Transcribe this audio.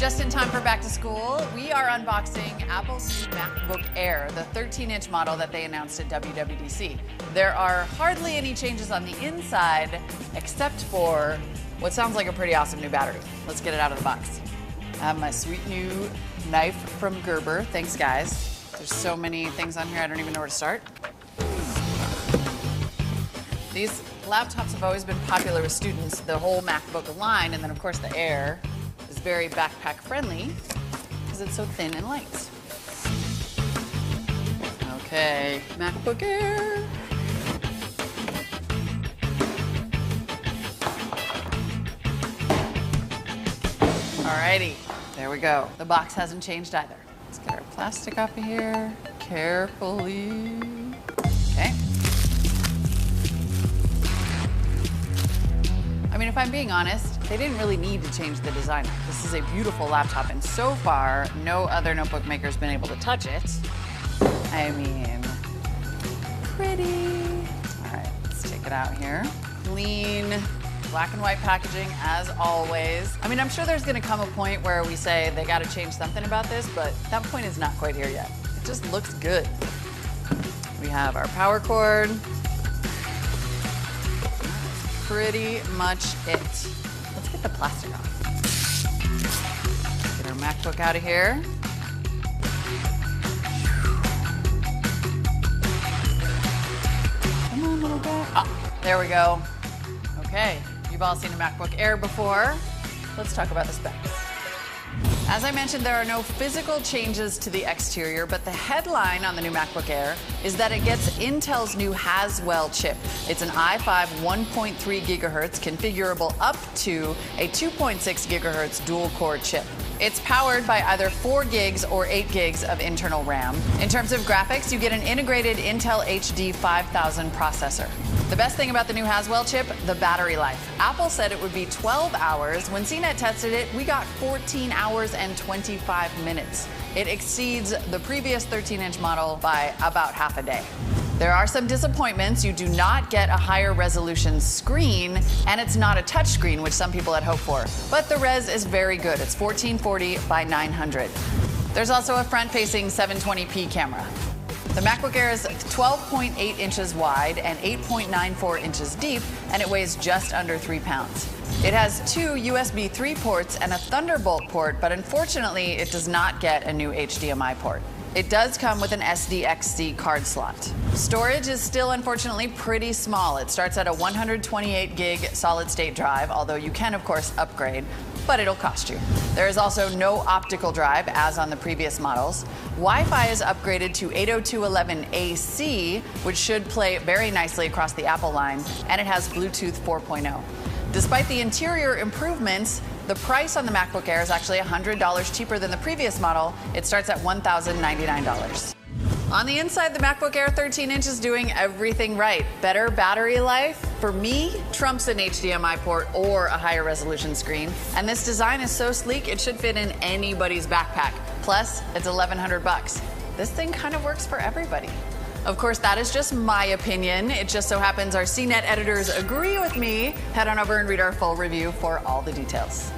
Just in time for back to school, we are unboxing Apple's new MacBook Air, the 13-inch model that they announced at WWDC. There are hardly any changes on the inside, except for what sounds like a pretty awesome new battery. Let's get it out of the box. I have my sweet new knife from Gerber. Thanks, guys. There's so many things on here, I don't even know where to start. These laptops have always been popular with students, the whole MacBook line, and then of course the Air is very backpack friendly because it's so thin and light. Okay, MacBook Air. Alrighty, there we go. The box hasn't changed either. Let's get our plastic off of here carefully. Okay. I mean, if I'm being honest, they didn't really need to change the design. This is a beautiful laptop, and so far, no other notebook maker's been able to touch it. I mean, pretty. All right, let's take it out here. Clean, black and white packaging, as always. I mean, I'm sure there's gonna come a point where we say they gotta change something about this, but that point is not quite here yet. It just looks good. We have our power cord. Pretty much it. Let's get the plastic off. Get our MacBook out of here. Come on, little guy. Ah, there we go. Okay, you've all seen a MacBook Air before. Let's talk about the specs. As I mentioned, there are no physical changes to the exterior, but the headline on the new MacBook Air is that it gets Intel's new Haswell chip. It's an i5 1.3 gigahertz, configurable up to a 2.6 gigahertz dual-core chip. It's powered by either 4 gigs or 8 gigs of internal RAM. In terms of graphics, you get an integrated Intel HD 5000 processor. The best thing about the new Haswell chip, the battery life. Apple said it would be 12 hours. When CNET tested it, we got 14 hours and 25 minutes. It exceeds the previous 13-inch model by about half a day. There are some disappointments. You do not get a higher resolution screen, and it's not a touch screen, which some people had hoped for. But the res is very good. It's 1440 by 900. There's also a front-facing 720p camera. The MacBook Air is 12.8 inches wide and 8.94 inches deep, and it weighs just under 3 pounds. It has 2 USB 3 ports and a Thunderbolt port, but unfortunately, it does not get a new HDMI port. It does come with an SDXC card slot. Storage is still, unfortunately, pretty small. It starts at a 128 gig solid-state drive, although you can, of course, upgrade, but it'll cost you. There is also no optical drive, as on the previous models. Wi-Fi is upgraded to 802.11ac, which should play very nicely across the Apple line, and it has Bluetooth 4.0. Despite the interior improvements, the price on the MacBook Air is actually $100 cheaper than the previous model. It starts at $1,099. On the inside, the MacBook Air 13-inch is doing everything right. Better battery life, for me, trumps an HDMI port or a higher resolution screen. And this design is so sleek, it should fit in anybody's backpack. Plus, it's $1,100. This thing kind of works for everybody. Of course, that is just my opinion. It just so happens our CNET editors agree with me. Head on over and read our full review for all the details.